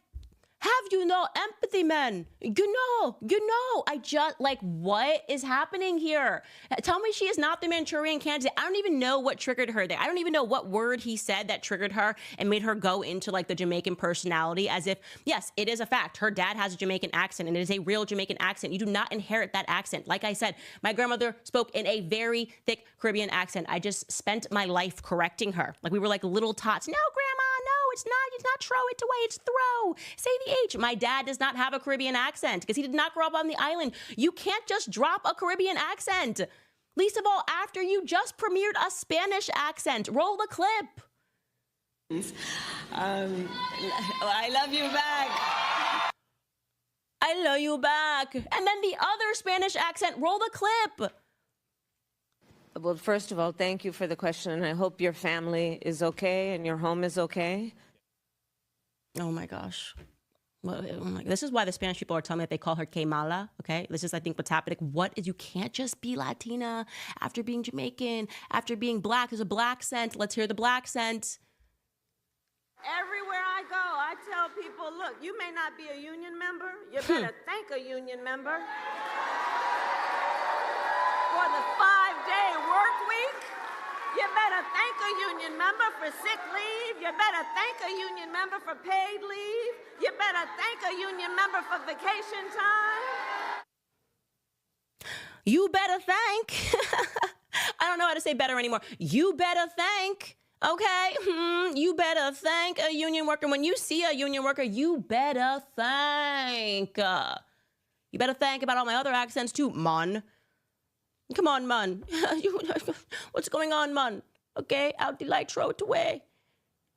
S1: Have you no empathy, man? You know, I just, like, what is happening here? Tell me she is not the Manchurian candidate. I don't even know what triggered her there. I don't even know what word he said that triggered her and made her go into, like, the Jamaican personality as if, yes, it is a fact. Her dad has a Jamaican accent, and it is a real Jamaican accent. You do not inherit that accent. Like I said, my grandmother spoke in a very thick Caribbean accent. I just spent my life correcting her. Like, we were like little tots. No, Grandma, no, it's not throw it away, it's throw. Say the H. My dad does not have a Caribbean accent because he did not grow up on the island. You can't just drop a Caribbean accent. Least of all, after you just premiered a Spanish accent. Roll the clip. I love you back. I love you back. And then the other Spanish accent. Roll the clip.
S8: Well, first of all, thank you for the question, and I hope your family is okay and your home is okay.
S1: Oh my gosh. Well, this is why the Spanish people are telling me that they call her que mala, okay? This is, I think, what's happening. What is, you can't just be Latina after being Jamaican, after being black. There's a black scent. Let's hear the black scent.
S12: Everywhere I go, I tell people, look, you may not be a union member. You better thank a union member. For the 5-day work week, you better thank a union member for sick leave. You better thank a union member for paid leave. You better thank a union member for vacation time.
S1: You better thank. I don't know how to say better anymore. You better thank. Okay, you better thank a union worker. When you see a union worker, you better thank. You better thank about all my other accents too, man. Come on, man. What's going on, man? Okay, out the light, throw it away.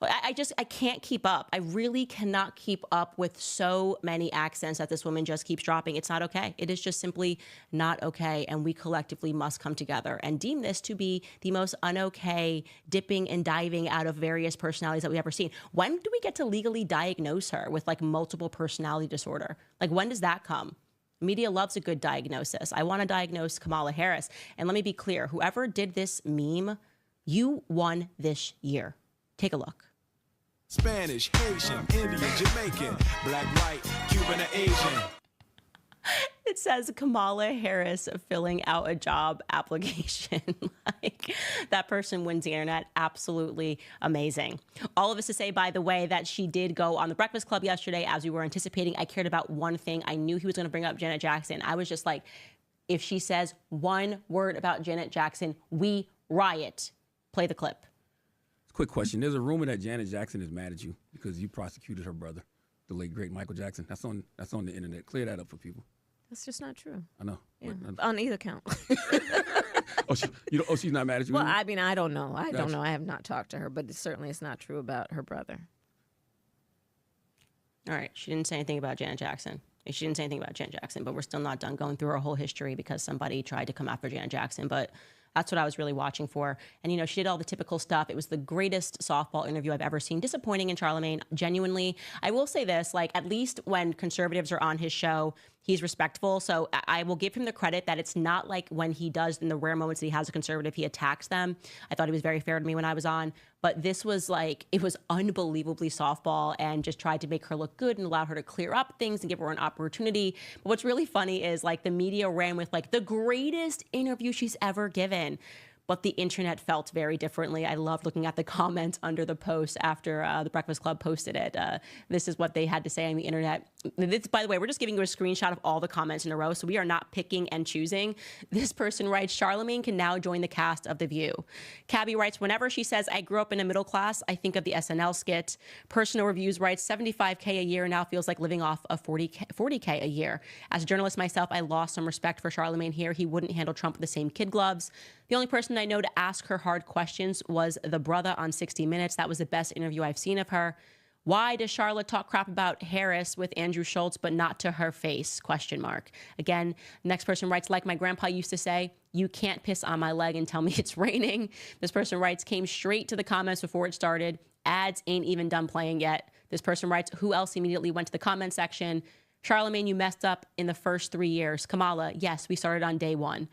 S1: I can't keep up. I really cannot keep up with so many accents that this woman just keeps dropping. It's not okay. It is just simply not okay. And we collectively must come together and deem this to be the most un-okay dipping and diving out of various personalities that we've ever seen. When do we get to legally diagnose her with like multiple personality disorder? Like, when does that come? Media loves a good diagnosis. I want to diagnose Kamala Harris. And let me be clear, whoever did this meme, you won this year. Take a look.
S13: Spanish, Haitian, Indian, Jamaican, black, white, Cuban, or Asian.
S1: It says Kamala Harris filling out a job application. Like, that person wins the internet. Absolutely amazing. All of this to say, by the way, that she did go on the Breakfast Club yesterday, as we were anticipating. I cared about one thing. I knew he was going to bring up Janet Jackson. I was just like, if she says one word about Janet Jackson, we riot. Play the clip.
S14: Quick question. There's a rumor that Janet Jackson is mad at you because you prosecuted her brother, the late, great Michael Jackson. That's on the internet. Clear that up for people.
S8: That's just not true.
S14: I know.
S8: Yeah. On either count.
S14: She's not mad at you?
S8: Well, I mean, I don't know. I don't know. I have not talked to her, but certainly it's not true about her brother.
S1: All right. She didn't say anything about Janet Jackson. She didn't say anything about Janet Jackson, but we're still not done going through her whole history because somebody tried to come after Janet Jackson. But that's what I was really watching for. And, she did all the typical stuff. It was the greatest softball interview I've ever seen. Disappointing in Charlemagne, genuinely. I will say this, like, at least when conservatives are on his show, he's respectful. So I will give him the credit that it's not like when he does, in the rare moments that he has a conservative, he attacks them. I thought he was very fair to me when I was on. But this was like, it was unbelievably softball and just tried to make her look good and allow her to clear up things and give her an opportunity. But what's really funny is, like, the media ran with, like, the greatest interview she's ever given. But the internet felt very differently. I loved looking at the comments under the post after the Breakfast Club posted it. This is what they had to say on the internet. This, by the way, we're just giving you a screenshot of all the comments in a row, so we are not picking and choosing. This person writes, Charlemagne can now join the cast of The View. Cabby writes, whenever she says, I grew up in a middle class, I think of the SNL skit. Personal Reviews writes, $75K a year now feels like living off of $40K a year. As a journalist myself, I lost some respect for Charlemagne here. He wouldn't handle Trump with the same kid gloves. The only person I know to ask her hard questions was the brother on 60 Minutes. That was the best interview I've seen of her. Why does Charlotte talk crap about Harris with Andrew Schultz, but not to her face? ? Again, the next person writes, like my grandpa used to say, you can't piss on my leg and tell me it's raining. This person writes, came straight to the comments before it started. Ads ain't even done playing yet. This person writes, who else immediately went to the comment section? Charlemagne, you messed up in the first 3 years. Kamala, yes, we started on day one.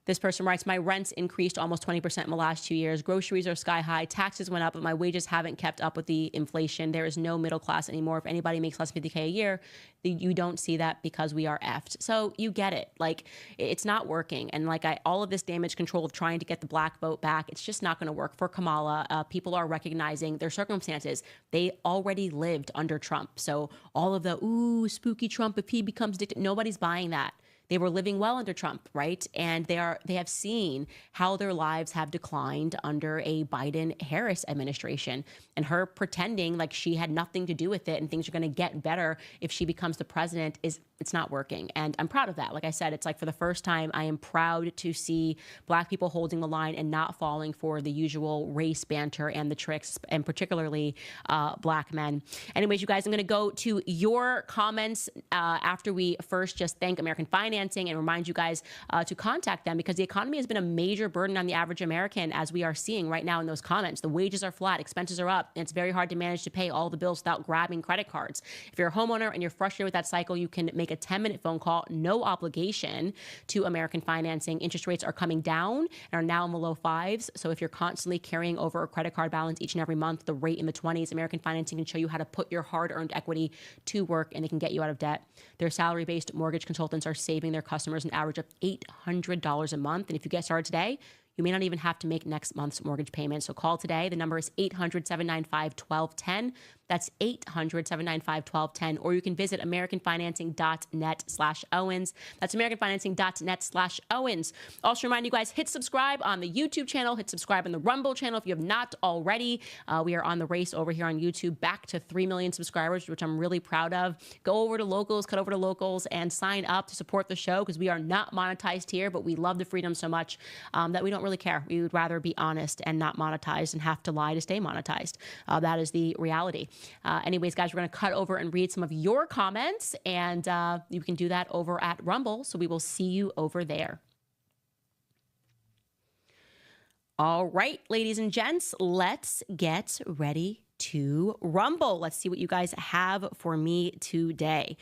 S1: This person writes, my rents increased almost 20% in the last 2 years. Groceries are sky high. Taxes went up, but my wages haven't kept up with the inflation. There is no middle class anymore. If anybody makes less than $50K a year, you don't see that because we are effed. So you get it. Like, it's not working. And like all of this damage control of trying to get the black vote back, it's just not going to work for Kamala. People are recognizing their circumstances. They already lived under Trump. So all of the, ooh, spooky Trump, if he becomes dictator, nobody's buying that. They were living well under Trump, right? And they have seen how their lives have declined under a Biden-Harris administration. And her pretending like she had nothing to do with it and things are going to get better if she becomes the president it's not working. And I'm proud of that. Like I said, it's like for the first time, I am proud to see Black people holding the line and not falling for the usual race banter and the tricks, and particularly Black men. Anyways, you guys, I'm going to go to your comments after we first just thank American Financing and remind you guys to contact them, because the economy has been a major burden on the average American, as we are seeing right now in those comments. The wages are flat, expenses are up, and it's very hard to manage to pay all the bills without grabbing credit cards. If you're a homeowner and you're frustrated with that cycle, you can make a 10-minute phone call, no obligation, to American Financing. Interest rates are coming down and are now in the low 5s. So if you're constantly carrying over a credit card balance each and every month, the rate in the 20s, American Financing can show you how to put your hard-earned equity to work, and they can get you out of debt. Their salary-based mortgage consultants are saving their customers an average of $800 a month. And if you get started today, you may not even have to make next month's mortgage payment. So call today. The number is 800-795-1210. That's 800-795-1210. Or you can visit americanfinancing.net/Owens. That's americanfinancing.net/Owens. Also remind you guys, hit subscribe on the YouTube channel. Hit subscribe on the Rumble channel if you have not already. We are on the race over here on YouTube back to 3 million subscribers, which I'm really proud of. Go over to Locals, cut over to Locals, and sign up to support the show, because we are not monetized here, but we love the freedom so much that we don't really care. We would rather be honest and not monetized and have to lie to stay monetized. That is the reality. Anyways, guys, we're going to cut over and read some of your comments, and you can do that over at Rumble. So we will see you over there. All right, ladies and gents, let's get ready to rumble. Let's see what you guys have for me today.